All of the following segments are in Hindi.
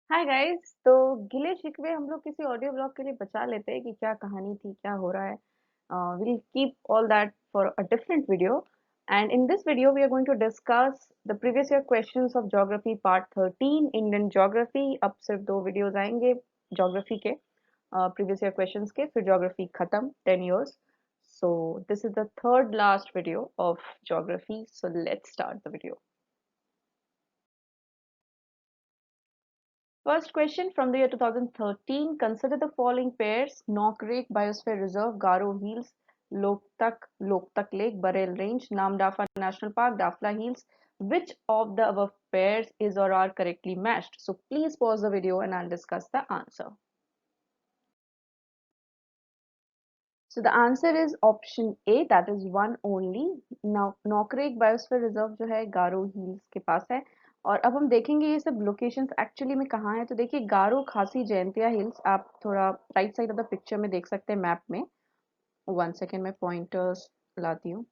Hi guys. तो गिले शिकवे हम लोग किसी ऑडियो ब्लॉग के लिए बचा लेते हैं कि क्या कहानी थी, क्या हो रहा है. We'll keep all that for a different video. And in this video, we are going to discuss the previous year questions of geography part 13, Indian geography. अब सिर्फ दो वीडियोस आएंगे geography के, previous year questions के, फिर geography खत्म 10 years. So this is the third last video of geography. So let's start the video. First question from the year 2013. Consider the following pairs: Nokrek Biosphere Reserve, Garo Hills, Loktak Lake, Bareil Range, Namdapha National Park, Dafla Hills. Which of the above pairs is or are correctly matched? So please pause the video and I'll discuss the answer. So the answer is option A, that is one only. Now Nokrek biosphere reserve जो है गारो हिल्स के पास है. और अब हम देखेंगे ये सब लोकेशंस एक्चुअली में कहाँ है. तो देखिए गारो खासी जयंतिया हिल्स आप थोड़ा right side of the picture में देख सकते हैं मैप में. वन सेकेंड में पॉइंटर्स लाती हूँ.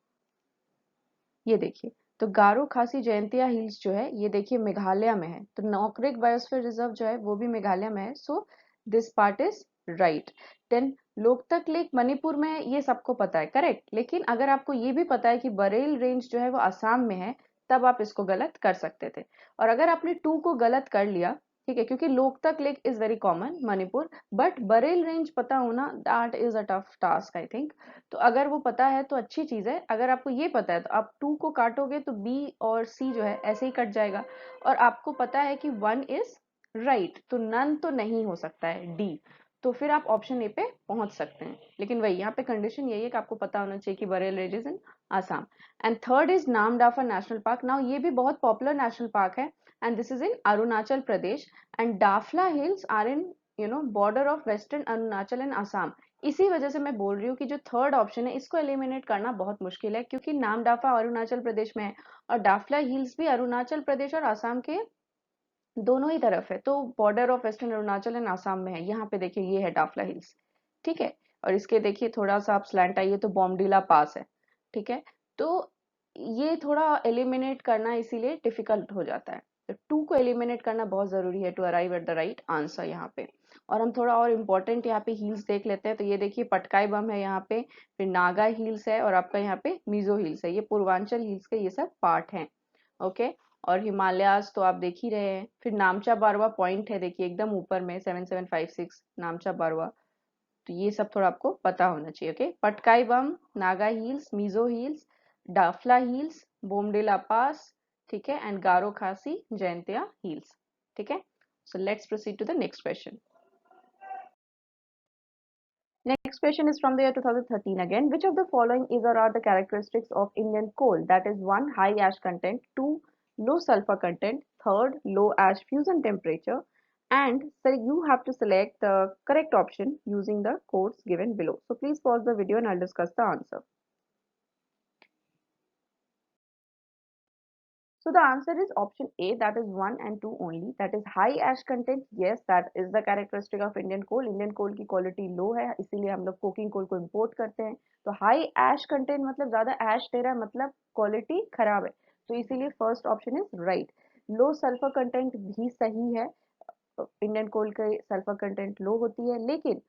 ये देखिए, तो गारो खासी जयंतिया हिल्स जो है ये देखिए मेघालय में है. तो नौकरेक बायोस्फीयर रिजर्व जो है वो भी मेघालय में है. So this part is right. Then Loktak lake Manipur में है, ये सबको पता है, करेक्ट. लेकिन अगर आपको ये भी पता है कि बरेल रेंज जो है वो असम में है, तब आप इसको गलत कर सकते थे. और अगर आपने टू को गलत कर लिया, ठीक है, क्योंकि Loktak lake is very common Manipur, but Barail range पता होना that is a tough task I think. तो अगर वो पता है तो अच्छी चीज है. अगर आपको ये पता है तो आप टू को काटोगे तो बी और सी जो है ऐसे ही कट जाएगा. और आपको पता है कि वन इज राइट, तो नन तो नहीं हो सकता है डी. तो फिर आप ऑप्शन ए पे पहुंच सकते हैं. लेकिन वही यहाँ पे कंडीशन यही है कि आपको पता होना चाहिए कि Barail range is in Assam. And third is Namdapha national park. Now ये भी बहुत पॉपुलर नेशनल पार्क है and this is in Arunachal Pradesh. And Dafla hills are in border of western Arunachal and Assam. इसी वजह से मैं बोल रही हूँ कि जो थर्ड ऑप्शन है इसको एलिमिनेट करना बहुत मुश्किल है, क्योंकि नामदाफा अरुणाचल प्रदेश में है और डाफला हिल्स भी अरुणाचल प्रदेश और आसाम के दोनों ही तरफ है. तो border of western Arunachal and Assam में है. यहाँ पे देखिए ये है डाफला हिल्स, ठीक है. और इसके देखिए थोड़ा सा आप स्लैंट आइए तो बॉम्बडीला पास है, ठीक है. तो ये थोड़ा एलिमिनेट करना इसीलिए डिफिकल्ट हो जाता है. तो टू को एलिमिनेट करना बहुत जरूरी है to arrive at the right answer यहाँ पे. और हम थोड़ा और इम्पोर्टेंट यहाँ पे हिल्स देख लेते हैं. तो ये देखिए पटकाई बम है यहाँ पे, फिर नागा हिल्स है और आपका यहाँ पे मिजो हिल्स है. ये पूर्वांचल हिल्स के ये सब पार्ट हैं, ओके. और हिमालयाज तो आप देख ही रहे हैं. फिर नामचा बारवा पॉइंट है देखिए एकदम ऊपर में 7756 नामचा बारवा. तो ये सब थोड़ा आपको पता होना चाहिए, okay. Patkai Bum, Naga hills, Mizo hills, Dafla hills, Bomdila pass, ठीक है, एंड गारो खासी जयंतिया हिल्स, ठीक है. So let's proceed to the next question. Next question is from the year 2013 again. Which of the following is or are the characteristics of Indian coal? That is one, high ash content, two, low sulfur content, third, low ash fusion temperature, and so you have to select the correct option using the codes given below. So please pause the video and I'll discuss the answer. So the answer is option A, that is 1 and 2 only. That is high ash content. Yes, that is the characteristic of Indian coal. Indian coal की quality low है, इसीलिए हम लोग coking coal को import करते हैं. तो high ash content मतलब ज़्यादा ash दे रहा है, मतलब quality खराब है. तो इसीलिए first option is right. Low sulfur content भी सही है. Indian coal के sulfur content low होती है, लेकिन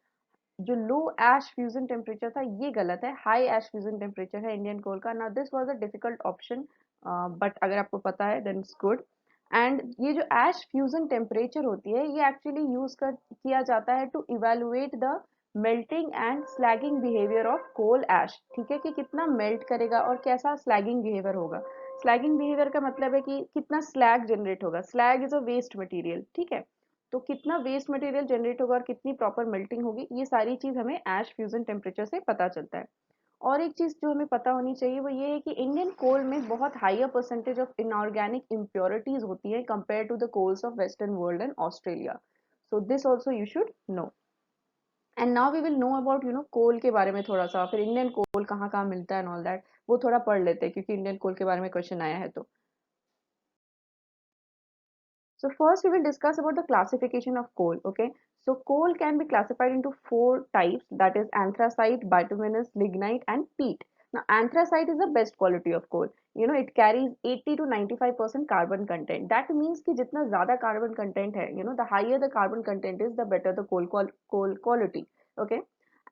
जो लो एश फ्यूजन टेम्परेचर था ये गलत है. हाई एश फ्यूजन टेम्परेचर है इंडियन कोल का. Now this was a difficult option, but अगर आपको पता है देन इट्स गुड. एंड ये जो एश फ्यूजन टेम्परेचर होती है ये एक्चुअली यूज कर किया जाता है to evaluate the melting and slagging behaviour of coal ash. ठीक है, कि कितना मेल्ट करेगा और कैसा स्लैगिंग बिहेवियर होगा. स्लैगिंग बिहेवियर का मतलब है कि कितना स्लैग जनरेट होगा. Slag is a waste material, ठीक है. तो कितना वेस्ट मटेरियल जनरेट होगा और कितनी प्रॉपर मेल्टिंग होगी, ये सारी चीज हमें एश फ्यूजन टेम्परेचर से पता चलता है. और एक चीज जो हमें पता होनी चाहिए वो ये है कि इंडियन कोल में बहुत higher percentage of inorganic impurities होती है compare to the coals of western world and Australia. So this also you should know. And now we will know about coal के बारे में थोड़ा सा, फिर इंडियन कोल कहाँ कहाँ मिलता है एंड ऑल दैट वो थोड़ा पढ़ लेते हैं, क्योंकि इंडियन कोल के बारे में क्वेश्चन आया है. तो so first we will discuss about the classification of coal. Okay, so coal can be classified into four types, that is anthracite, bituminous, lignite and peat. Now anthracite is the best quality of coal. It carries 80 to 95% carbon content. That means कि जितना ज़्यादा carbon content है, the higher the carbon content is, the better the coal quality. Okay.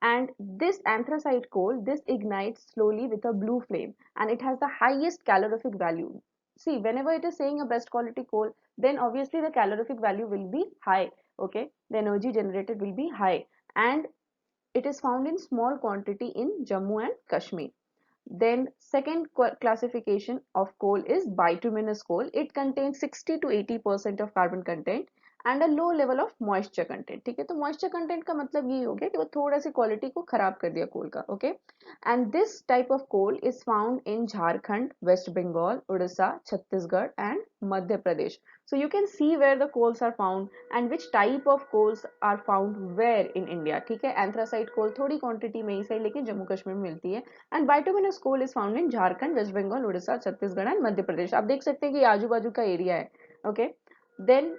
And this anthracite coal, this ignites slowly with a blue flame, and it has the highest calorific value. See, whenever it is saying a best quality coal, then obviously the calorific value will be high. Okay, the energy generated will be high, and it is found in small quantity in Jammu and Kashmir. Then second classification of coal is bituminous coal. It contains 60 to 80% of carbon content and a low level of moisture content. ठीक है, तो moisture content का मतलब ये हो गया कि वो थोड़ा सी quality को खराब कर दिया coal का. Okay, and this type of coal is found in Jharkhand, West Bengal, Odisha, Chhattisgarh and Madhya Pradesh. So you can see where the coals are found and which type of coals are found where in India. ठीक है, anthracite coal थोड़ी quantity में ही सही लेकिन जम्मू कश्मीर में मिलती है, and bituminous coal is found in Jharkhand, West Bengal, Odisha, Chhattisgarh and Madhya Pradesh. आप देख सकते हैं कि आजू बाजू का एरिया है. Okay, then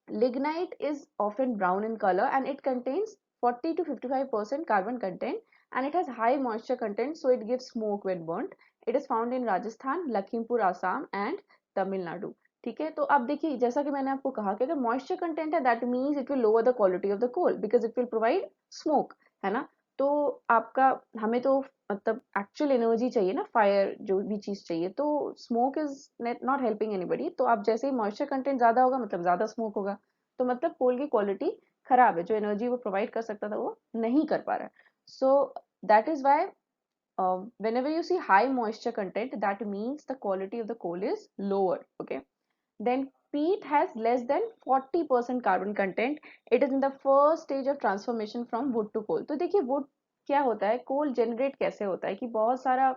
lignite is often brown in color and it contains 40 to 55% carbon content and it has high moisture content, so it gives smoke when burnt. It is found in Rajasthan, Lakhimpur, Assam and Tamil Nadu. ठीक है, तो अब देखिए जैसा कि मैंने आपको कहा कि अगर मॉइस्चर कंटेंट है that means it will lower the quality of the coal because it will provide smoke, है ना. तो आपका हमें तो मतलब एक्चुअल एनर्जी चाहिए ना, फायर जो भी चीज चाहिए, तो smoke is not helping anybody. तो आप जैसे ही मॉइस्चर कंटेंट ज्यादा होगा मतलब ज्यादा स्मोक होगा, तो मतलब कोल की क्वालिटी खराब है, जो एनर्जी वो प्रोवाइड कर सकता था वो नहीं कर पा रहा है. So that is why whenever you see high moisture content, that means the quality of the coal is lower. Okay, then peat has less than 40% carbon content. It is in the first stage of transformation from wood to coal. तो देखिए wood क्या होता है, कोल जनरेट कैसे होता है कि बहुत सारा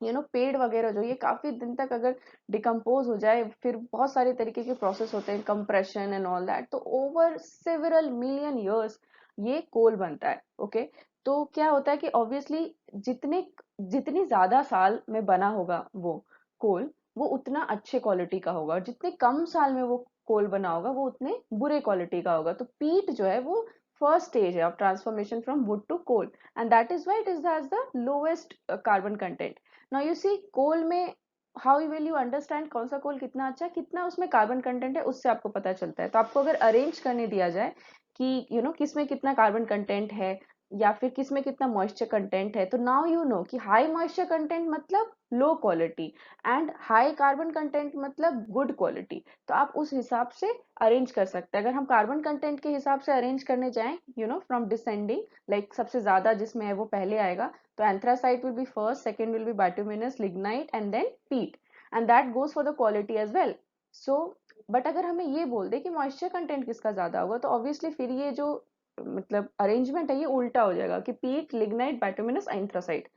पेड़ वगैरह जो ये काफी दिन तक अगर डिकम्पोज हो जाए, फिर बहुत सारे तरीके के प्रोसेस होते हैं, कंप्रेशन एंड ऑल दैट, तो ओवर सेवरल मिलियन ईयर्स ये कोल बनता है. ओके, तो क्या होता है कि ऑब्वियसली जितने जितनी ज्यादा साल में बना होगा वो कोल, वो उतना अच्छे क्वालिटी का होगा, और जितने कम साल में वो कोल बना होगा वो उतने बुरे क्वालिटी का होगा. तो पीट जो है वो फर्स्ट स्टेज है of transformation from wood to coal, and that is why it is has the lowest carbon content. Now you see coal में हाउ विल यू अंडरस्टैंड कौन सा कोल कितना अच्छा है, कितना उसमें कार्बन कंटेंट है, उससे आपको पता चलता है. तो आपको अगर अरेंज करने दिया जाए कि किस में कितना कार्बन कंटेंट है या फिर किस में कितना मॉइस्चर कंटेंट है, तो नाउ यू नो कि हाई मॉइस्चर कंटेंट मतलब low quality and high carbon content मतलब गुड क्वालिटी. तो आप उस हिसाब से अरेंज कर सकते हैं. अगर हम कार्बन कंटेंट के हिसाब से अरेंज करने जाएं फ्रॉम डिसेंडिंग, लाइक सबसे ज्यादा जिसमें है वो पहले आएगा, तो anthracite will be first, second will be bituminous, lignite and then peat, and that goes for the quality as well. So but अगर हमें ये बोल दे कि मॉइस्चर कंटेंट किसका ज्यादा होगा, तो ऑब्वियसली फिर ये जो मतलब अरेंजमेंट है ये उल्टा हो जाएगा कि peat, lignite, bituminous, anthracite.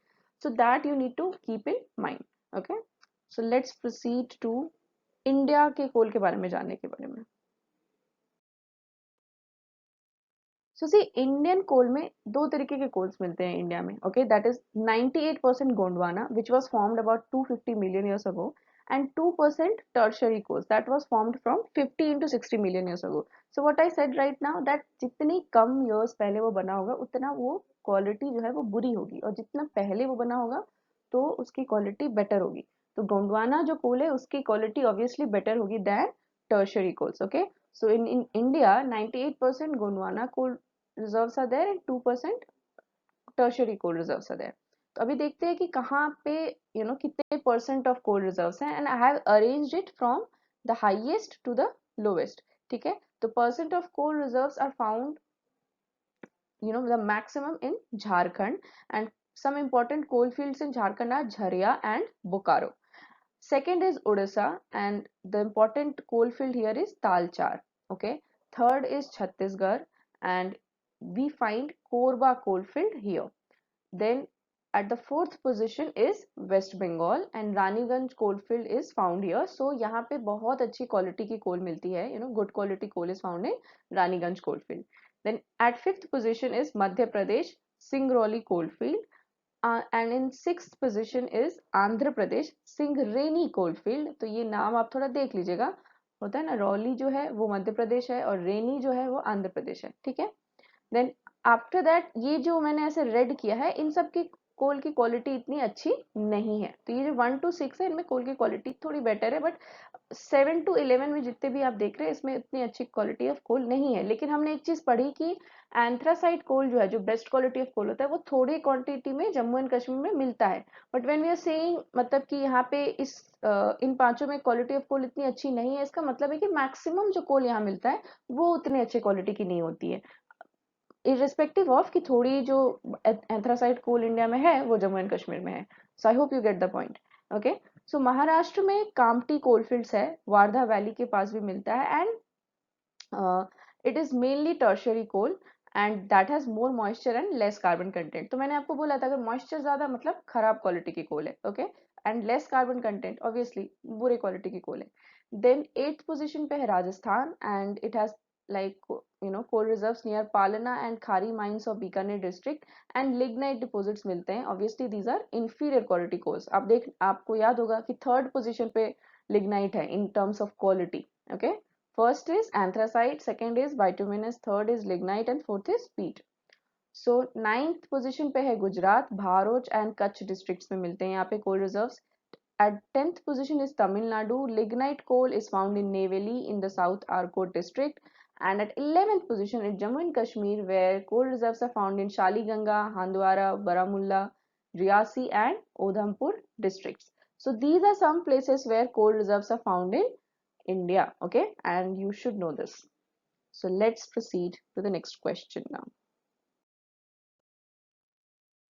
So that you need to keep in mind. Okay, so let's proceed to India के कोल के बारे में जानने के बारे में. सो सी इंडियन कोल में दो तरीके के कोल्स मिलते हैं इंडिया में. Okay, that is 98% Gondwana which was formed about 250 million years ago, and 2% tertiary coals that was formed from 50 into 60 million years ago. So what I said right now that जितनी कम years पहले वो बना होगा उतना वो क्वालिटी जो है वो बुरी होगी, और जितना पहले वो बना होगा तो उसकी क्वालिटी बेटर होगी. तो गोंडवाना जो कोल है उसकी क्वालिटी ऑब्वियसली बेटर होगी then tertiary coals. Okay, so in India 98% Gondwana coal reserves are there and 2% tertiary coal reserves are there. तो अभी देखते हैं कि कहाँ पे कितने परसेंट ऑफ कोल रिजर्व्स हैं, and I have arranged it from the highest to the lowest. ठीक है, तो percent of coal reserves are found the maximum in Jharkhand, and some important coal fields in Jharkhand are Jharia and Bokaro. Second is Odisha, and the important coal field here is Talchar. Okay. Third is Chhattisgarh, and we find Korba coal field here. Then at the fourth position is West Bengal, and Raniganj coalfield is found here. So यहाँ पे बहुत अच्छी quality की coal मिलती है. Good quality coal is found in Raniganj coalfield. Then at fifth position is Madhya Pradesh Singrauli coalfield, and in sixth position is Andhra Pradesh Singareni coalfield. तो ये नाम आप थोड़ा देख लीजिएगा, होता है ना, रौली जो है वो मध्य प्रदेश है और रेनी जो है वो आंध्र प्रदेश है. ठीक है, देन आफ्टर दैट ये जो मैंने ऐसे रेड किया है इन सब की कोल की क्वालिटी इतनी अच्छी नहीं है। तो ये जो 1 to 6 है इनमें कोल की क्वालिटी थोड़ी बेटर है, बट 7 to 11 में जितने भी आप देख रहे हैं इसमें इतनी अच्छी क्वालिटी ऑफ कोल नहीं है। लेकिन हमने एक चीज पढ़ी कि एंथ्रासाइट कोल जो है, जो बेस्ट क्वालिटी ऑफ कोल होता है, वो थोड़ी क्वांटिटी में जम्मू एंड कश्मीर में मिलता है। But when we are saying मतलब कि यहाँ पे इन पांचों में क्वालिटी ऑफ कोल इतनी अच्छी नहीं है, इसका मतलब है कि मैक्सिमम जो कोल यहाँ मिलता है वो उतनी अच्छी क्वालिटी की नहीं होती है, इररिस्पेक्टिव ऑफ कि थोड़ी जो एंथ्रासाइट कोल इंडिया में है वो जम्मू एंड कश्मीर में है। So I hope you get the point. Okay, so Maharashtra में कामठी कोलफील्ड्स है, वारधा वैली के पास भी मिलता है, and it is mainly tertiary coal and that has more moisture and less carbon content। तो मैंने आपको बोला था अगर moisture ज्यादा मतलब खराब क्वालिटी की कोल है, okay, and less carbon content obviously बुरे क्वालिटी की कोल है। देन 8th पोजीशन पे है Rajasthan and it has like coal reserves near Palana and Khari mines of Bikaner district and lignite deposits मिलते हैं। obviously these are inferior quality coals। आपको याद होगा कि थर्ड पोजीशन पे lignite है in terms of quality। okay, first is anthracite, second is bituminous, third is lignite and fourth is peat। So ninth position पे है गुजरात, भारोच एंड कच्छ डिस्ट्रिक्ट्स में मिलते हैं यहाँ पे कोल reserves. At 10th position is Tamil Nadu. Lignite coal is found in Neyveli in the South Arcot district. And at 11th position is Jammu and Kashmir, where coal reserves are found in Shaliganga, Handwara, Baramulla, Riyasi, and Udhampur districts. So these are some places where coal reserves are found in India. Okay, and you should know this. So let's proceed to the next question now.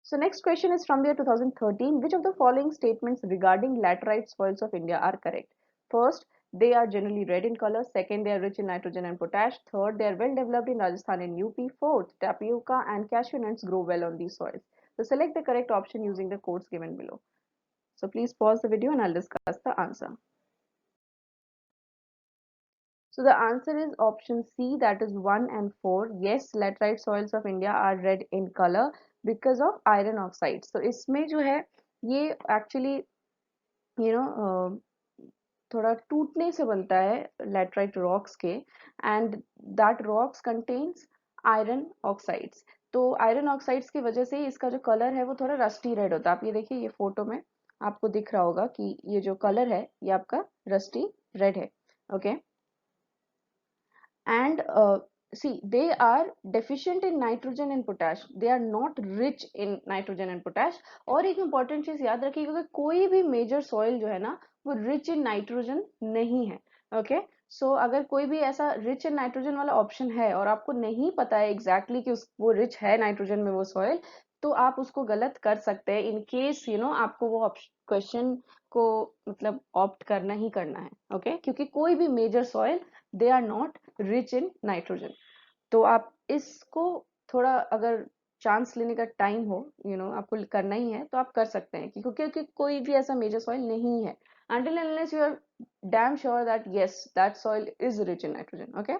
So next question is from the year 2013. Which of the following statements regarding laterite soils of India are correct? First, they are generally red in color. Second, they are rich in nitrogen and potash. Third, they are well developed in Rajasthan and UP. Fourth, tapioca and cashew nuts grow well on these soils. So select the correct option using the codes given below. So please pause the video and I'll discuss the answer. So the answer is option C, that is 1 and 4. Yes, laterite soils of India are red in color because of iron oxides. So इसमें जो है ये actually थोड़ा टूटने से बनता है laterite rocks के, and that rocks contains iron oxides। तो iron oxides की वजह से इसका जो कलर है वो थोड़ा रस्टी रेड होता है। आप ये देखिए, ये फोटो में आपको दिख रहा होगा कि ये जो कलर है ये आपका रस्टी रेड है। Okay, and see, they are deficient in nitrogen and potash, they are not rich in nitrogen and potash। और एक important चीज याद रखिएगा कि कोई भी major soil जो है ना वो rich in nitrogen नहीं है। ओके, सो अगर कोई भी ऐसा rich in nitrogen वाला ऑप्शन है और आपको नहीं पता है exactly कि वो rich है नाइट्रोजन में वो soil, तो आप उसको गलत कर सकते हैं इन केस आपको वो क्वेश्चन को मतलब ऑप्ट करना ही करना है। ओके, क्योंकि कोई भी major soil they are not rich in nitrogen. तो आप इसको थोड़ा अगर चांस लेने का टाइम हो, आपको करना ही है तो आप कर सकते हैं, क्योंकि कोई भी ऐसा मेजर सॉइल नहीं है until and unless you are damn sure that yes that soil is rich in nitrogen। okay,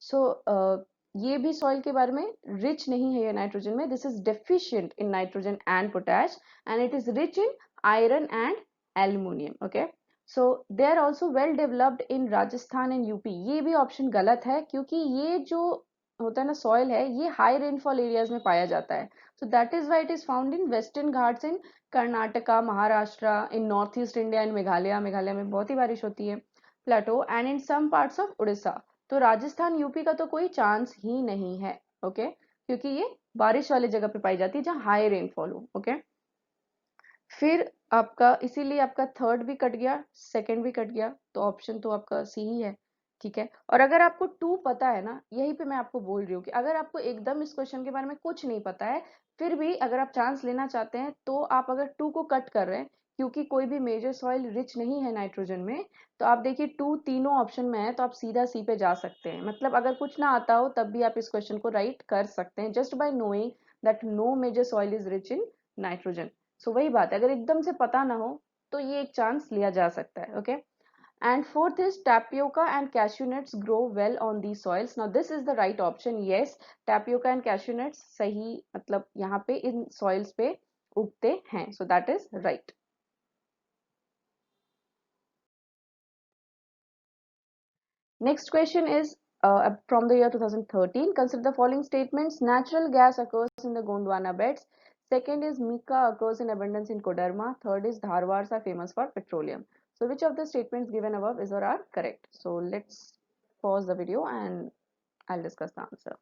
so ये भी सॉइल के बारे में रिच नहीं है ये नाइट्रोजन में, this is deficient in nitrogen and potash and it is rich in iron and aluminium. Okay, so they are also well developed in Rajasthan and UP. ये भी ऑप्शन गलत है क्योंकि ये जो होता है ना सॉइल है ये हाई रेनफॉल एरियाज में पाया जाता है। So that is why it is found in western Ghats in Karnataka, Maharashtra, in north east India, in Meghalaya, Meghalaya में बहुत ही बारिश होती है, plateau, and in some parts of Orissa. तो राजस्थान यूपी का तो कोई चांस ही नहीं है। ओके, क्योंकि ये बारिश वाली जगह पे पाई जाती है जहाँ हाई रेनफॉल हो। ओके, फिर आपका इसीलिए आपका थर्ड भी कट गया, सेकंड भी कट गया, तो ऑप्शन तो आपका सी ही है। ठीक है, और अगर आपको टू पता है ना, यही पे मैं आपको बोल रही हूँ कि अगर आपको एकदम इस क्वेश्चन के बारे में कुछ नहीं पता है, फिर भी अगर आप चांस लेना चाहते हैं तो आप अगर टू को कट कर रहे हैं क्योंकि कोई भी मेजर सॉइल रिच नहीं है नाइट्रोजन में, तो आप देखिए टू तीनों ऑप्शन में है तो आप सीधा सी पे जा सकते हैं। मतलब अगर कुछ ना आता हो तब भी आप इस क्वेश्चन को राइट कर सकते हैं just by knowing that no major soil is rich in nitrogen. So वही बात है, अगर एकदम से पता ना हो तो ये एक चांस लिया जा सकता है। Okay, and fourth is tapioca and cashew nuts grow well on these soils। now this is the right option। yes, tapioca and cashew nuts सही मतलब यहाँ पे इन soils पे उगते हैं, so that is right। Next question is from the year 2013. Consider the following statements. Natural gas occurs in the Gondwana beds. Second is mica occurs in abundance in Koderma. Third is dharwars are famous for petroleum. So which of the statements given above is or are correct? So let's pause the video and I'll discuss the answer.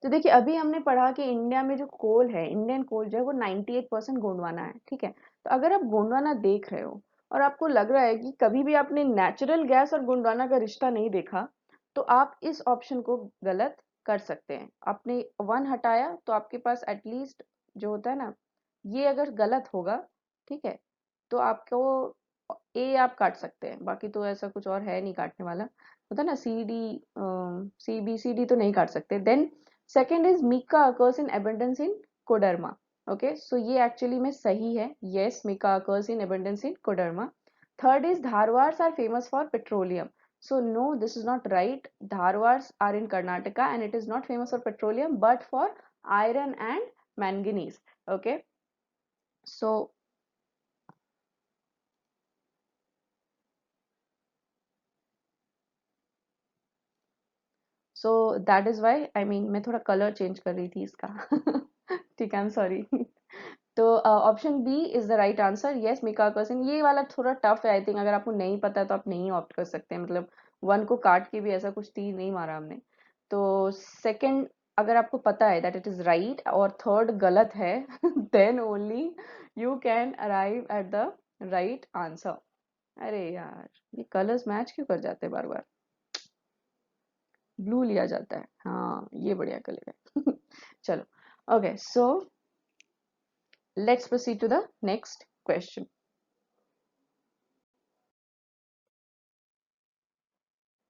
तो देखिए अभी हमने पढ़ा कि इंडिया में जो कोल है, इंडियन कोल जो है वो 98% गोंडवाना है, ठीक है। तो अगर आप गोंडवाना देख रहे हो और आपको लग रहा है कि कभी भी आपने नेचुरल गैस और गोंडवाना का रिश्ता नहीं देखा, तो आप इस ऑप्शन को गलत कर सकते हैं। आपने 1 हटाया तो आपके पास एटलीस्ट जो होता है ना, ये अगर गलत होगा, ठीक है, तो आपको ए आप काट सकते हैं, बाकी तो ऐसा कुछ और है नहीं काटने वाला। होता है ना C D, C B C D तो नहीं काट सकते। Then second is mica occurs in abundance in Koderma. Okay, so ये एक्चुअली में सही है। Yes, mica occurs in abundance in Koderma. Third is Dharwars are famous for petroleum. So no, this is not right. Dharwars are in Karnataka and it is not famous for petroleum but for iron and manganese. Okay, so that is why I mean मैं थोड़ा कलर चेंज कर रही थी इसका ठीक है, आई एम सॉरी तो option B is the right answer. Yes, mica कर्सन। ये वाला थोड़ा टफ है आई थिंक, अगर आपको नहीं पता है तो आप नहीं ऑप्ट कर सकते हैं, मतलब 1 को काट के भी ऐसा कुछ तीर नहीं मारा हमने। तो सेकंड अगर आपको पता है दैट इट इज राइट और थर्ड गलत है then only you can arrive at the right answer. अरे यार, ये कलर्स मैच क्यों कर जाते हैं बार बार? ब्लू लिया जाता है, हाँ ये बढ़िया कलर है चलो, okay, so let's proceed to the next question.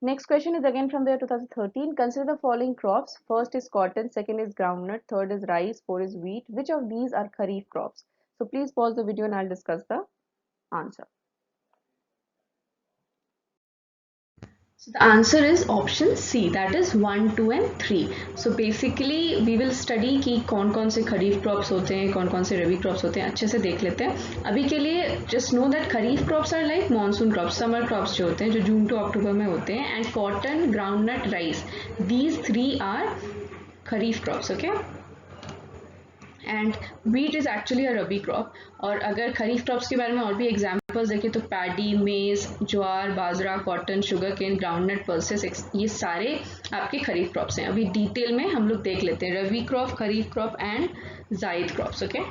Next question is again from the year 2013. Consider the following crops. First is cotton, second is groundnut, third is rice, fourth is wheat. Which of these are kharif crops? So please pause the video and I'll discuss the answer. So the answer is option C, that is 1, 2 and 3. So basically we will study कि कौन कौन से खरीफ क्रॉप्स होते हैं, कौन कौन से रबी क्रॉप्स होते हैं, अच्छे से देख लेते हैं। अभी के लिए just know that kharif crops are like monsoon crops, summer crops जो होते हैं, जो जून टू अक्टूबर में होते हैं, and cotton, groundnut, rice, these 3 are kharif crops, okay. And wheat is actually a rabi crop. और अगर खरीफ क्रॉप्स के बारे में और भी एग्जाम्पल्स देखें तो paddy, maize, jowar, bajra, cotton, sugar cane, groundnut, pulses, ये सारे आपके खरीफ क्रॉप्स हैं। अभी डिटेल में हम लोग देख लेते हैं rabi crop, kharif crop and zaid crops, okay.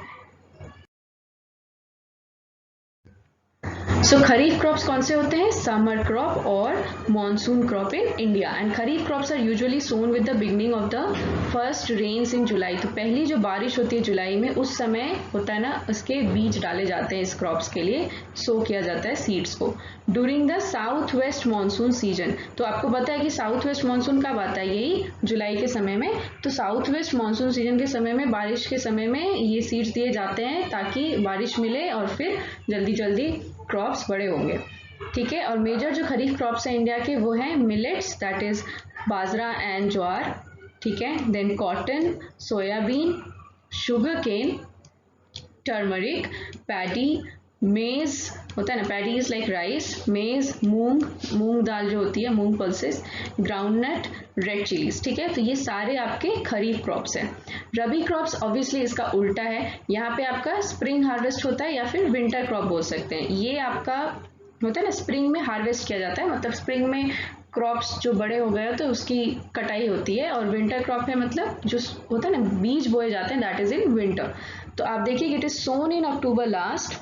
So kharif crops कौन से होते हैं? समर क्रॉप और monsoon crop in India. And kharif crops are usually sown with the beginning of the first rains in July. तो पहली जो बारिश होती है जुलाई में, उस समय होता है ना, उसके बीज डाले जाते हैं इस क्रॉप्स के लिए, सो किया जाता है सीड्स को during the south west monsoon season. तो आपको पता है कि साउथ वेस्ट मानसून कब आता है? यही जुलाई के समय में। तो साउथ वेस्ट मानसून सीजन के समय में, बारिश के समय में ये सीड्स दिए जाते हैं ताकि बारिश मिले और फिर जल्दी जल्दी क्रॉप्स बड़े होंगे, ठीक है। और मेजर जो खरीफ क्रॉप्स हैं इंडिया के वो हैं millets, that is bajra and jowar, ठीक है। Then cotton, soybean, sugar cane, turmeric, paddy, maize होता है ना, पैडी इज लाइक राइस, मेज मूंग, मूंग दाल जो होती है, मूंग पल्सेस, ग्राउंडनट, रेड चिलीज, ठीक है। तो ये सारे आपके खरीफ क्रॉप्स हैं। रबी क्रॉप्स ऑब्वियसली इसका उल्टा है, यहाँ पे आपका स्प्रिंग हार्वेस्ट होता है या फिर विंटर क्रॉप बोल सकते हैं। ये आपका होता है ना, स्प्रिंग में हार्वेस्ट किया जाता है, मतलब स्प्रिंग में क्रॉप्स जो बड़े हो गए तो उसकी कटाई होती है। और विंटर क्रॉप है मतलब जो होता है ना, बीज बोए जाते हैं, दैट इज इन विंटर। तो आप देखिए it is sown in October last,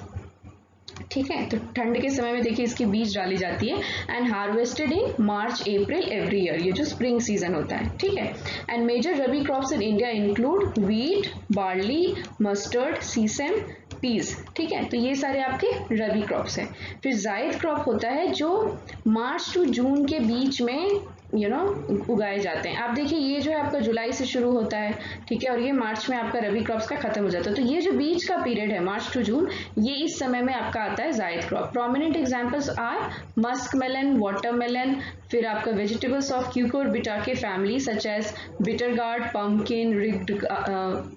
ठीक है। तो ठंड के समय में देखिए इसकी बीज डाली जाती है and harvested in March April every year, ये जो स्प्रिंग सीजन होता है, ठीक है। And major rabi crops in India include wheat, barley, mustard, sesame, peas, ठीक है। तो ये सारे आपके रबी क्रॉप्स हैं। फिर जायद क्रॉप होता है जो मार्च टू जून के बीच में उगाए जाते हैं। आप देखिए ये जो है आपका जुलाई से शुरू होता है, ठीक है, और ये मार्च में आपका रबी क्रॉप्स का खत्म हो जाता है। तो ये जो बीच का पीरियड है मार्च टू जून, ये इस समय में आपका आता है zaid crop. Prominent examples are musk melon, watermelon, फिर आपका vegetables of cucurbitaceae family such as bitter gourd, pumpkin,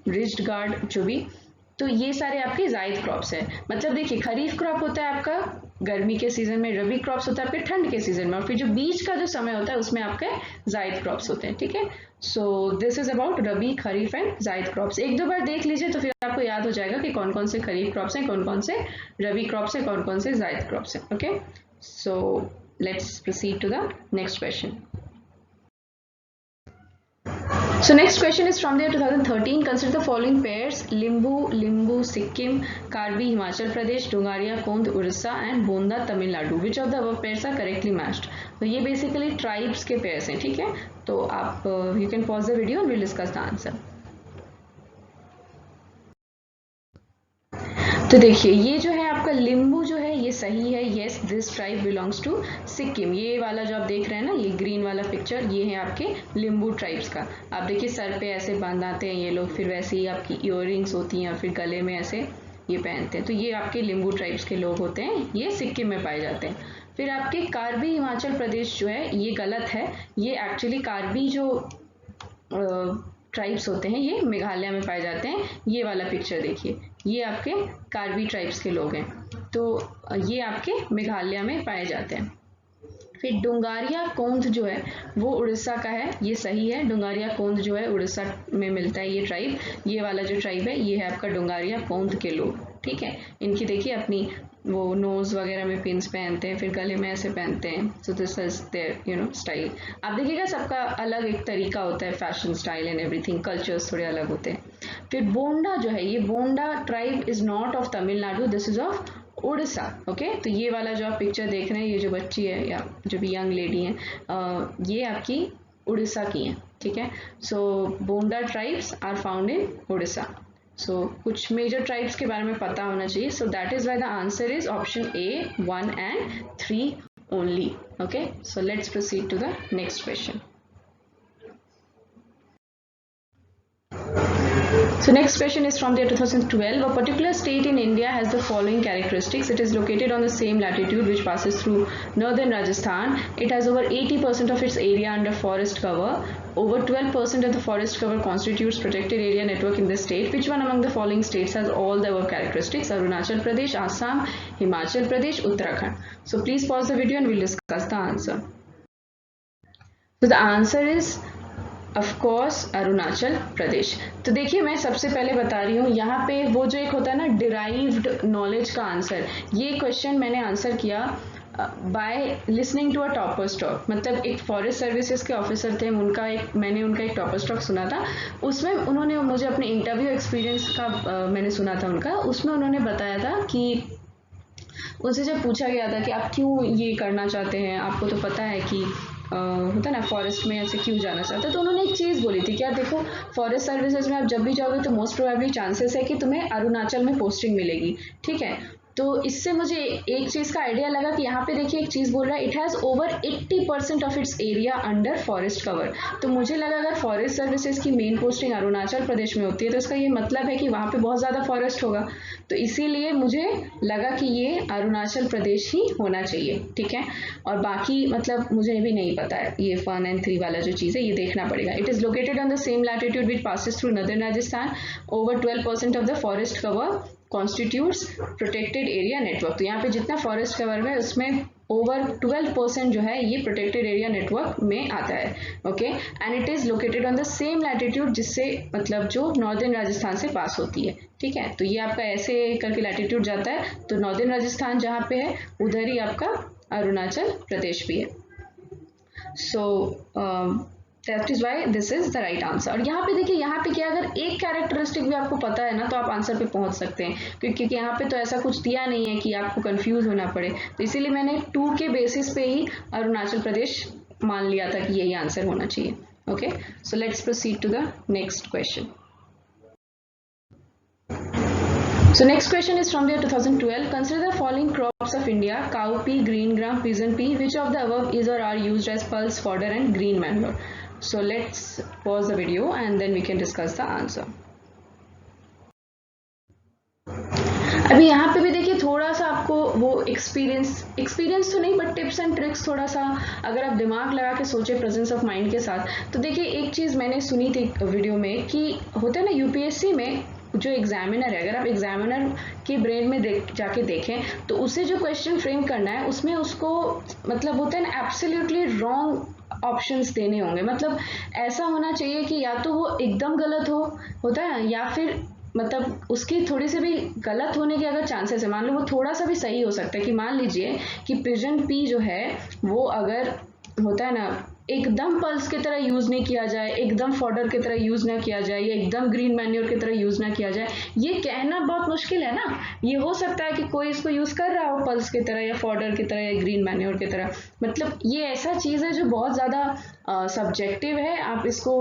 ridged gourd, जो भी। तो ये सारे आपके जायद क्रॉप्स हैं। मतलब देखिए खरीफ क्रॉप होता है आपका गर्मी के सीजन में रबी क्रॉप्स होता है आपके ठंड के सीजन में, और फिर जो बीच का जो समय होता है उसमें आपके जायद क्रॉप्स होते हैं, ठीक है। So this is about rabi, kharif and zaid crops. एक दो बार देख लीजिए तो फिर आपको याद हो जाएगा कि कौन कौन से खरीफ क्रॉप्स हैं, कौन कौन से रबी क्रॉप्स हैं, कौन कौन से जायद क्रॉप्स हैं। Okay, so let's proceed to the next question. So next question is from the year 2013. Consider the following pairs: Limbu, Sikkim, Karbi, Himachal Pradesh, Dongaria, Kondh, Orissa, and Bonda, Tamil Nadu. Which of the above pairs are correctly matched? तो ये basically tribes के pairs हैं, ठीक है। तो आप you can pause the video and we'll discuss the answer. तो देखिए ये जो है आपका लिम्बू जो है ये सही है, yes this tribe belongs to Sikkim. ये वाला जो आप देख रहे हैं ना, ये ग्रीन वाला पिक्चर, ये है आपके लिम्बू ट्राइब्स का। आप देखिए सर पे ऐसे बांधाते हैं ये लोग, फिर वैसे ही आपकी ईयरिंग्स होती हैं और फिर गले में ऐसे ये पहनते हैं। तो ये आपके लिम्बू ट्राइब्स के लोग होते हैं, ये सिक्किम में पाए जाते हैं। फिर आपके कार्बी हिमाचल प्रदेश जो है ये गलत है, ये एक्चुअली कार्बी जो ट्राइब्स होते हैं ये मेघालय में पाए जाते हैं। ये वाला पिक्चर देखिए, ये आपके कार्बी ट्राइब्स के लोग हैं, तो ये आपके मेघालय में पाए जाते हैं। फिर डोंगारिया कोंध जो है वो उड़ीसा का है, ये सही है। डोंगारिया कोंध जो है उड़ीसा में मिलता है ये ट्राइब। ये वाला जो ट्राइब है ये है आपका डोंगारिया कोंध के लोग, ठीक है। इनकी देखिए अपनी वो नोज वगैरह में पिन्स पहनते हैं, फिर गले में ऐसे पहनते हैं। So this is their style. आप देखिएगा सबका अलग एक तरीका होता है, fashion style and everything, cultures थोड़े अलग होते हैं। फिर बोंडा जो है, ये Bonda tribe is not of Tamil Nadu, this is of Orissa. Okay, तो ये वाला जो आप पिक्चर देख रहे हैं, ये जो बच्ची है या जो भी यंग लेडी है, ये आपकी उड़ीसा की है, ठीक है। So Bonda tribes are found in Orissa. So कुछ मेजर ट्राइब्स के बारे में पता होना चाहिए। So that is why the answer is option A 1 and 3 only. Okay, so let's proceed to the next question. So next question is from the year 2012. A particular state in India has the following characteristics. It is located on the same latitude which passes through northern Rajasthan. It has over 80% of its area under forest cover. Over 12% of the forest cover constitutes protected area network in the state. Which one among the following states has all the above characteristics? Arunachal Pradesh, Assam, Himachal Pradesh, Uttarakhand. So please pause the video and we'll discuss the answer. So the answer is of course Arunachal Pradesh. तो देखिए मैं सबसे पहले बता रही हूँ, यहाँ पे वो जो एक होता है ना डिराइव्ड नॉलेज का आंसर, ये क्वेश्चन मैंने आंसर किया by listening to a topper stock. मतलब एक फॉरेस्ट सर्विसेज के ऑफिसर थे, मैंने उनका एक टॉपर स्टॉक सुना था। उसमें उन्होंने मुझे अपने इंटरव्यू एक्सपीरियंस का मैंने सुना था उनका, उसमें उन्होंने बताया था कि उनसे जब पूछा गया था कि आप क्यों ये करना चाहते हैं, आपको तो पता है कि होता है ना फॉरेस्ट में ऐसे क्यों जाना चाहते हैं, तो उन्होंने एक चीज़ बोली थी कि यार देखो फॉरेस्ट सर्विसेज में आप जब भी जाओगे तो मोस्ट प्रोबेबली चांसेस है कि तुम्हें अरुणाचल में पोस्टिंग मिलेगी, ठीक है। तो इससे मुझे एक चीज़ का आइडिया लगा कि यहाँ पे देखिए एक चीज़ बोल रहा है it has over 80% of its area under forest cover. तो मुझे लगा अगर फॉरेस्ट सर्विसेज की मेन पोस्टिंग अरुणाचल प्रदेश में होती है तो इसका ये मतलब है कि वहाँ पे बहुत ज़्यादा फॉरेस्ट होगा, तो इसीलिए मुझे लगा कि ये अरुणाचल प्रदेश ही होना चाहिए, ठीक है। और बाकी मतलब मुझे भी नहीं पता है, ये 1 and 3 वाला जो चीज़ है ये देखना पड़ेगा। It is located on the same latitude which passes through northern Rajasthan. Over 12% of the forest cover constitutes protected area network. तो यहाँ पे जितना फॉरेस्ट कवर है उसमें ओवर 12% जो है ये प्रोटेक्टेड एरिया नेटवर्क में आता है, okay. And it is located on the same latitude जिससे मतलब जो नॉर्दर्न राजस्थान से पास होती है, ठीक है। तो ये आपका ऐसे करके लैटिट्यूड जाता है, तो नॉर्दर्न राजस्थान जहाँ पे है उधर ही आपका अरुणाचल प्रदेश भी है। So that is why this is the right answer. और यहाँ पे देखिए, यहाँ पे क्या अगर एक कैरेक्टरिस्टिक भी आपको पता है ना तो आप आंसर पे पहुंच सकते हैं, क्योंकि यहाँ पे तो ऐसा कुछ दिया नहीं है कि आपको कंफ्यूज होना पड़े। तो इसीलिए मैंने 2 के बेसिस पे ही अरुणाचल प्रदेश मान लिया था कि यही आंसर होना चाहिए, okay. So let's proceed to the next question. So next question is from the year 2012. Consider the following crops of India: cowpea, green gram, pigeon pea. Which of the above is or are used as pulse fodder and green manure? So let's pause the video and then we can discuss the answer. अभी यहाँ पे भी देखिए थोड़ा सा आपको वो एक्सपीरियंस तो नहीं बट टिप्स एंड ट्रिक्स थोड़ा सा अगर आप दिमाग लगा के सोचे प्रेजेंस ऑफ माइंड के साथ, तो देखिए एक चीज़ मैंने सुनी थी वीडियो में कि होता है ना यूपीएससी में जो एग्जामिनर है, अगर आप एग्जामिनर के ब्रेन में जाके देखें तो उसे जो क्वेश्चन फ्रेम करना है उसमें उसको मतलब होता है ना एब्सोल्युटली रॉन्ग ऑप्शंस देने होंगे। मतलब ऐसा होना चाहिए कि या तो वो एकदम गलत होता है, या फिर मतलब उसकी थोड़ी सी भी गलत होने के अगर चांसेस है, मान लो वो थोड़ा सा भी सही हो सकता है, कि मान लीजिए कि पिजन पी जो है वो अगर होता है ना एकदम पल्स की तरह यूज नहीं किया जाए, एकदम फॉडर की तरह यूज ना किया जाए, या एकदम ग्रीन मैन्योर की तरह यूज ना किया जाए, ये कहना बहुत मुश्किल है ना। ये हो सकता है कि कोई इसको यूज कर रहा हो पल्स की तरह या फॉडर की तरह या ग्रीन मैन्योर की तरह। मतलब ये ऐसा चीज है जो बहुत ज्यादा सब्जेक्टिव है। आप इसको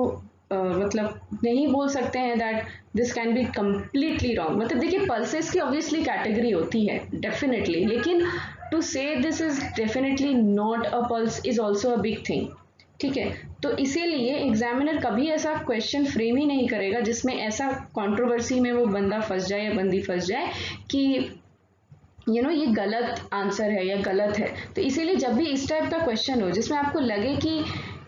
मतलब नहीं बोल सकते हैं that this can be completely wrong. मतलब देखिए पल्सेस की ऑब्वियसली कैटेगरी होती है डेफिनेटली, लेकिन टू से this is definitely not a pulse is also a big thing. ठीक है, तो इसीलिए एग्जामिनर कभी ऐसा क्वेश्चन फ्रेम ही नहीं करेगा जिसमें ऐसा कंट्रोवर्सी में वो बंदा फंस जाए या बंदी फंस जाए कि ये गलत आंसर है या गलत है। तो इसीलिए जब भी इस टाइप का क्वेश्चन हो जिसमें आपको लगे कि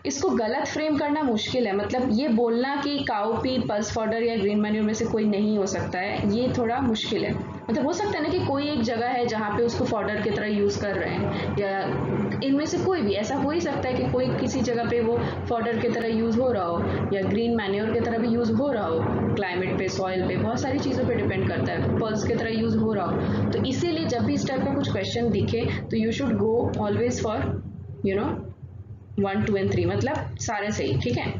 इसको गलत फ्रेम करना मुश्किल है, मतलब ये बोलना कि काउपी पल्स फॉडर या ग्रीन मैन्योर में से कोई नहीं हो सकता है, ये थोड़ा मुश्किल है। मतलब हो सकता है ना कि कोई एक जगह है जहाँ पे उसको फॉडर की तरह यूज कर रहे हैं, या इनमें से कोई भी ऐसा हो ही सकता है कि कोई किसी जगह पे वो फॉडर की तरह यूज हो रहा हो या ग्रीन मैन्योर की तरह भी यूज हो रहा हो। क्लाइमेट पे, सॉइल पे, बहुत सारी चीज़ों पे डिपेंड करता है, पल्स की तरह यूज हो रहा हो। तो इसीलिए जब भी इस टाइप का कुछ क्वेश्चन दिखे तो you should go always for 1 2 and 3, मतलब सारे सही। ठीक है,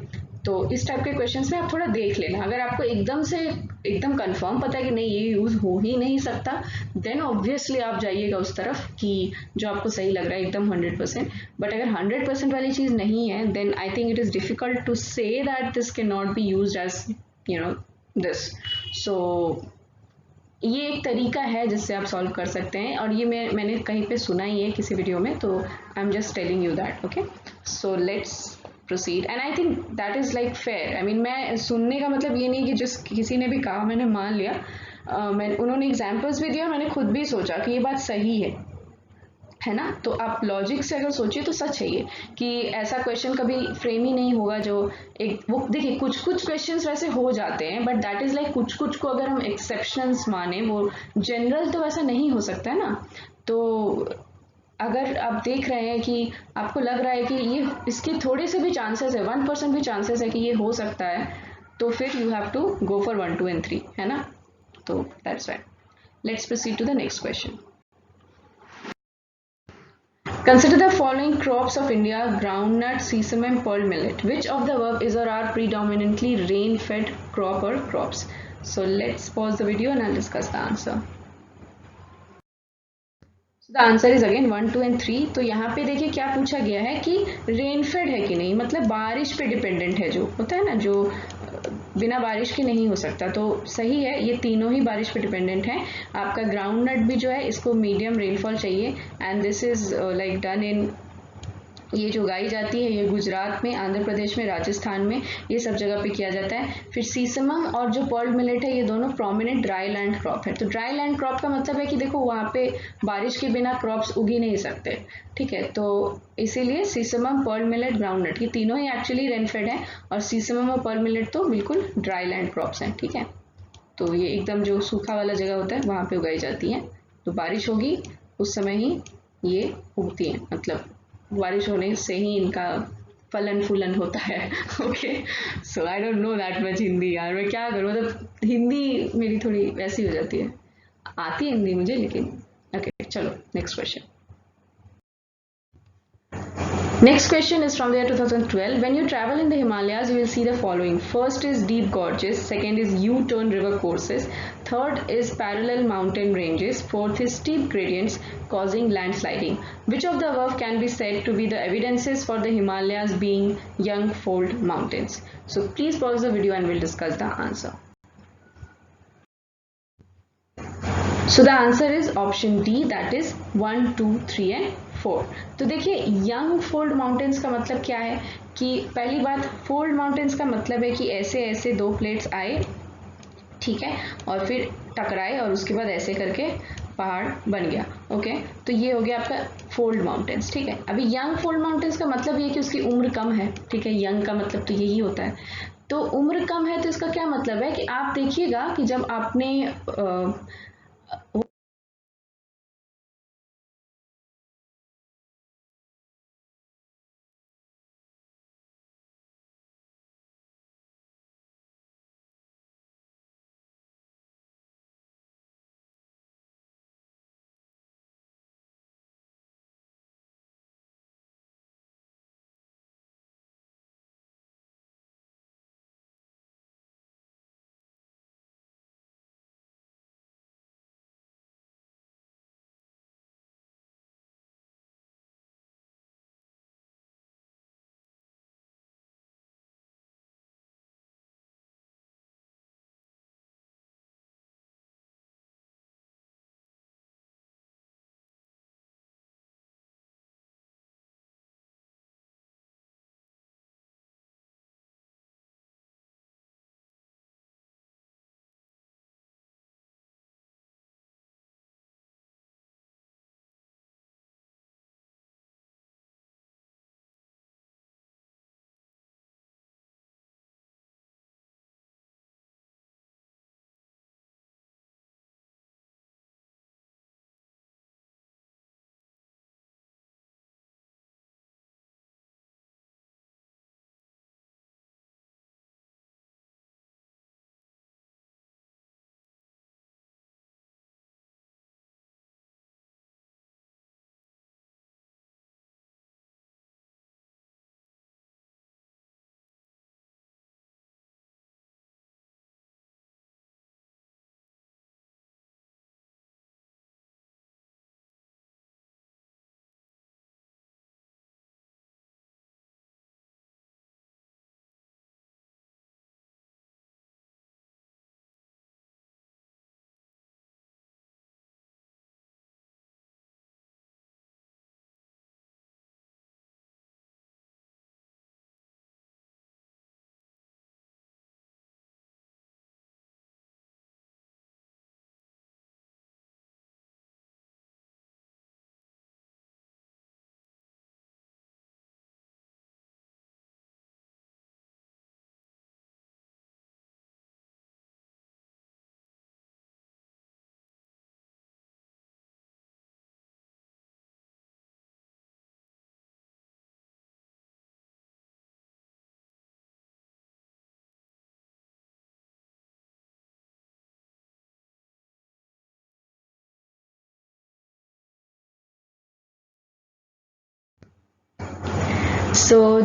तो इस टाइप के क्वेश्चंस में आप थोड़ा देख लेना। अगर आपको एकदम कंफर्म पता है कि नहीं ये यूज हो ही नहीं सकता, देन ऑब्वियसली आप जाइएगा उस तरफ कि जो आपको सही लग रहा है एकदम 100%। बट अगर 100% वाली चीज नहीं है then I think it is difficult to say that this can not be used as this. So ये एक तरीका है जिससे आप सॉल्व कर सकते हैं, और ये मैंने कहीं पे सुना ही है किसी वीडियो में, तो I am just telling you that. Okay, so let's proceed and I think that is like fair. I mean मैं सुनने का मतलब ये नहीं कि जिस किसी ने भी कहा मैंने मान लिया। उन्होंने एग्जाम्पल्स भी दिया, मैंने खुद भी सोचा कि ये बात सही है ना। तो आप लॉजिक से अगर सोचिए तो सच है ये, कि ऐसा क्वेश्चन कभी फ्रेम ही नहीं होगा जो एक वो देखिए कुछ कुछ क्वेश्चंस वैसे हो जाते हैं, बट दैट इज लाइक कुछ कुछ को अगर हम एक्सेप्शंस माने, वो जनरल तो वैसा नहीं हो सकता है ना। तो अगर आप देख रहे हैं कि आपको लग रहा है कि ये इसके थोड़े से भी चांसेस है, 1% भी चांसेस है कि ये हो सकता है, तो फिर you have to go for 1 2 and 3, है ना। तो that's right. Let's proceed to the next question. Consider the following crops of India: groundnut, sesame and pearl millet. Which of the above is or are predominantly rain-fed crop or crops? So let's pause the video and I'll discuss the answer. The answer is again 1 2 and 3। तो यहाँ पे देखिए क्या पूछा गया है कि रेनफेड है कि नहीं, मतलब बारिश पे डिपेंडेंट है, जो होता है ना जो बिना बारिश के नहीं हो सकता। तो सही है, ये तीनों ही बारिश पे डिपेंडेंट है। आपका ग्राउंड नट भी जो है इसको मीडियम रेनफॉल चाहिए, and this is like done in, ये जो उगाई जाती है ये गुजरात में, आंध्र प्रदेश में, राजस्थान में, ये सब जगह पे किया जाता है। फिर सीसमम और जो पर्ल मिलेट है ये दोनों प्रोमिनेंट ड्राई लैंड क्रॉप है। तो ड्राई लैंड क्रॉप का मतलब है कि देखो वहाँ पे बारिश के बिना क्रॉप्स उग ही नहीं सकते। ठीक है, तो इसीलिए सीसमम, पर्ल मिलेट, ग्राउंड नट, ये तीनों ही एक्चुअली रेनफेड है, और सीसमम और पर्ल मिलेट तो बिल्कुल ड्राई लैंड क्रॉप्स हैं। ठीक है, तो ये एकदम जो सूखा वाला जगह होता है वहाँ पे उगाई जाती हैं, तो बारिश होगी उस समय ही ये उगती हैं, मतलब बारिश होने से ही इनका फलन फूलन होता है। Okay, so I don't know that much Hindi यार, मैं क्या करूँ, मतलब हिंदी मेरी थोड़ी वैसी हो जाती है, आती है हिंदी मुझे लेकिन। ओके चलो next question. Next question is from the year 2012. When you travel in the Himalayas, you will see the following. First is deep gorges. Second is U-turn river courses. Third is parallel mountain ranges. Fourth is steep gradients causing landsliding. Which of the above can be said to be the evidences for the Himalayas being young fold mountains? So please pause the video and we'll discuss the answer. So the answer is option D, that is 1 2 3 and 4। तो देखिए यंग फोल्ड माउंटेन्स का मतलब क्या है कि पहली बात, फोल्ड माउंटेन्स का मतलब है कि ऐसे ऐसे दो प्लेट्स आए, ठीक है, और फिर टकराए और उसके बाद ऐसे करके पहाड़ बन गया। ओके, तो ये हो गया आपका फोल्ड माउंटेन्स। ठीक है, अभी यंग फोल्ड माउंटेन्स का मतलब ये कि उसकी उम्र कम है। ठीक है, यंग का मतलब तो यही होता है। तो उम्र कम है तो इसका क्या मतलब है कि आप देखिएगा कि जब आपने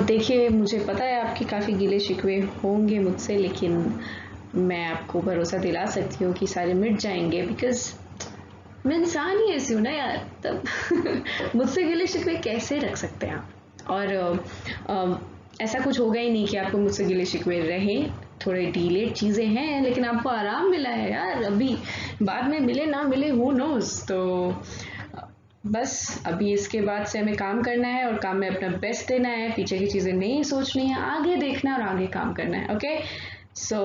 देखिए, मुझे पता है आपके काफ़ी गिले शिकवे होंगे मुझसे, लेकिन मैं आपको भरोसा दिला सकती हूँ कि सारे मिट जाएंगे, बिकॉज मैं इंसान ही ऐसी हूँ ना यार। तब मुझसे गिले शिकवे कैसे रख सकते हैं आप? और ऐसा कुछ होगा ही नहीं कि आपको मुझसे गिले शिकवे रहें। थोड़े डिलेड चीज़ें हैं, लेकिन आपको आराम मिला है यार अभी। बाद में मिले ना मिले, हु नोज। तो बस अभी इसके बाद से हमें काम करना है, और काम में अपना बेस्ट देना है। पीछे की चीज़ें नहीं सोचनी है, आगे देखना और आगे काम करना है। Okay, so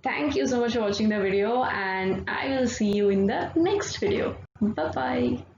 thank you so much for watching the video, and I will see you in the next video. Bye bye.